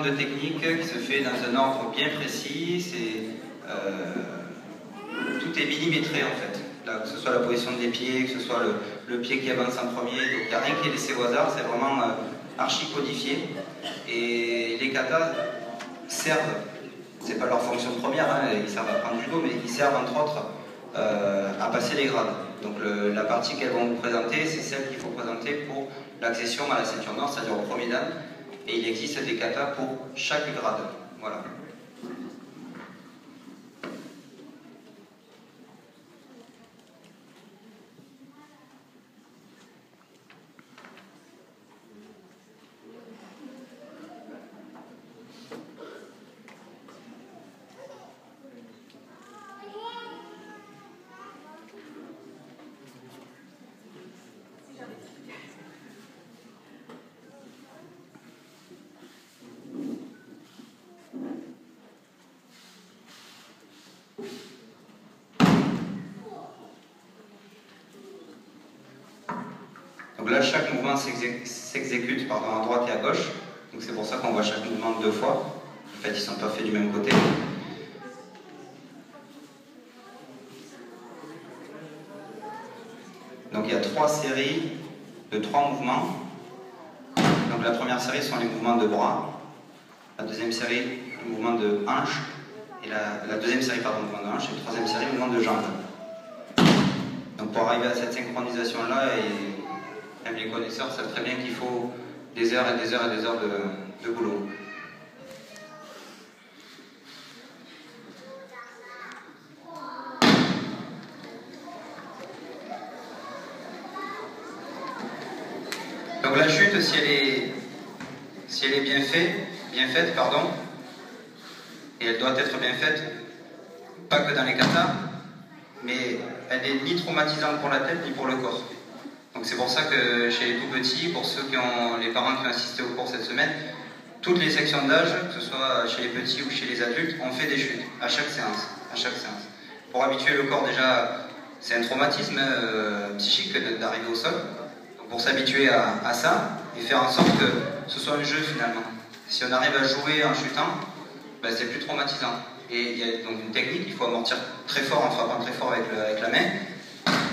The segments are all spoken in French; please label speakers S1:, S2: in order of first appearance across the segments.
S1: de technique qui se fait dans un ordre bien précis. Tout est millimétré en fait. Là, que ce soit la position des pieds, que ce soit le pied qui avance en premier. Donc il n'y a rien qui est laissé au hasard, c'est vraiment archi codifié. Et les katas servent, c'est pas leur fonction première, hein, ils servent à prendre du dos, mais ils servent entre autres à passer les grades. Donc la partie qu'elles vont vous présenter, c'est celle qu'il faut présenter pour l'accession à la ceinture noire, c'est-à-dire au premier dan. Et il existe des katas pour chaque grade. Voilà. Donc là, chaque mouvement s'exécute à droite et à gauche. Donc c'est pour ça qu'on voit chaque mouvement deux fois. En fait, ils ne sont pas faits du même côté. Donc il y a 3 séries de 3 mouvements. Donc la première série sont les mouvements de bras. La deuxième série, le mouvement de hanche. Et la deuxième série, pardon, le mouvement de hanche. Et la troisième série, le mouvement de jambe. Donc pour arriver à cette synchronisation-là, et même les connaisseurs savent très bien qu'il faut des heures et des heures et des heures de boulot. Donc la chute, si elle est bien faite, pardon, et elle doit être bien faite, pas que dans les katas, mais elle n'est ni traumatisante pour la tête ni pour le corps. Donc c'est pour ça que chez les tout petits, pour ceux les parents qui ont assisté au cours cette semaine, toutes les sections d'âge, que ce soit chez les petits ou chez les adultes, on fait des chutes à chaque séance. Pour habituer le corps déjà, c'est un traumatisme psychique d'arriver au sol. Donc pour s'habituer à ça et faire en sorte que ce soit un jeu finalement. Si on arrive à jouer en chutant, ben c'est plus traumatisant. Et il y a donc une technique, il faut amortir très fort en frappant très fort avec la main.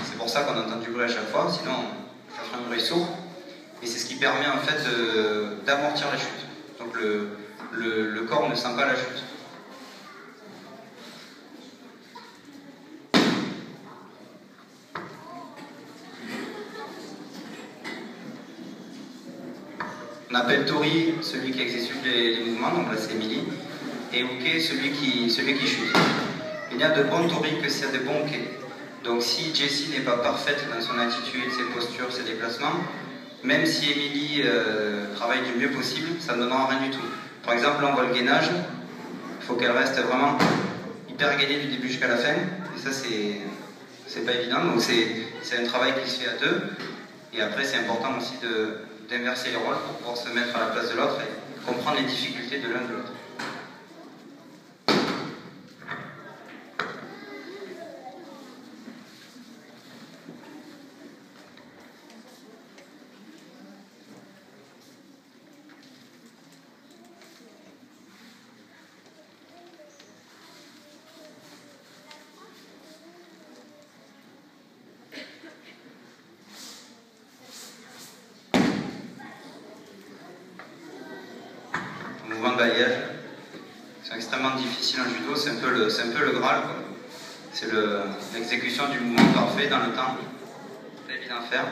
S1: C'est pour ça qu'on entend du bruit à chaque fois, sinon ça ferait un bruit sourd. Et c'est ce qui permet en fait d'amortir la chute. Donc le corps ne sent pas la chute. On appelle Tori celui qui exécute les mouvements, donc là c'est Emily, et Uke celui qui chute. Il y a de bons Tori que s'il y a de bons Uke. Donc si Jessie n'est pas parfaite dans son attitude, ses postures, ses déplacements, même si Emily travaille du mieux possible, ça ne donnera rien du tout. Par exemple, là on voit le gainage, il faut qu'elle reste vraiment hyper gainée du début jusqu'à la fin, et ça c'est pas évident, donc c'est un travail qui se fait à deux, et après c'est important aussi d'inverser les rôles pour pouvoir se mettre à la place de l'autre et comprendre les difficultés de l'un de l'autre. Mouvement de bailliage, c'est extrêmement difficile en judo, c'est un peu le Graal, quoi. C'est l'exécution du mouvement parfait dans le temps, pas évident à faire.